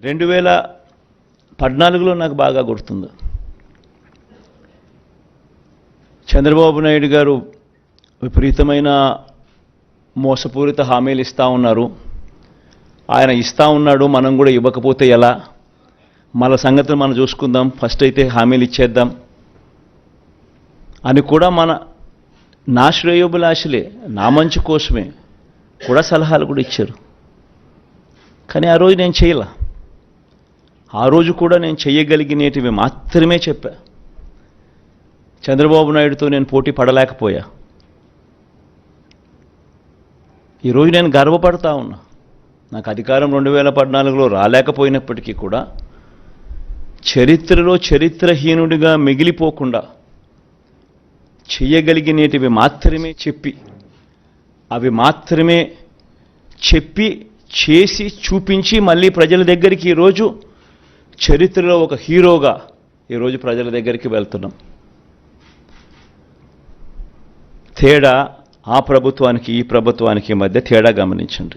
2014లో నాకు బాగా గుర్తుంది. చంద్రబాబు నాయుడు గారు విపరీతమైన మోసపూరిత హామీలు ఇస్తూ ఉన్నారు. ఆయన ఇస్తూ ఉన్నాడు, మనం కూడా ఇవ్వకపోతే ఎలా, మన సంగతిని మనం చూసుకుందాం, ఫస్ట్ అయితే హామీలు ఇచ్చేద్దాం అని కూడా నా శ్రేయోభిలాషులే, నా మంచి కోసమే కూడా సలహాలు కూడా ఇచ్చారు. కానీ ఆ రోజు నేను చేయలే. ఆ రోజు కూడా నేను చేయగలిగినటివి మాత్రమే చెప్పా. చంద్రబాబు నాయుడుతో నేను పోటీ పడలేకపోయా. ఈరోజు నేను గర్వపడతా ఉన్నా. నాకు అధికారం 2014లో రాలేకపోయినప్పటికీ కూడా చరిత్రలో చరిత్రహీనుడిగా మిగిలిపోకుండా చేయగలిగినటివి మాత్రమే చెప్పి, అవి మాత్రమే చెప్పి చేసి చూపించి మళ్ళీ ప్రజల దగ్గరికి ఈరోజు చరిత్రలో ఒక హీరోగా ఈరోజు ప్రజల దగ్గరికి వెళ్తున్నాం. తేడా ఆ ప్రభుత్వానికి ఈ ప్రభుత్వానికి మధ్య తేడా గమనించండి.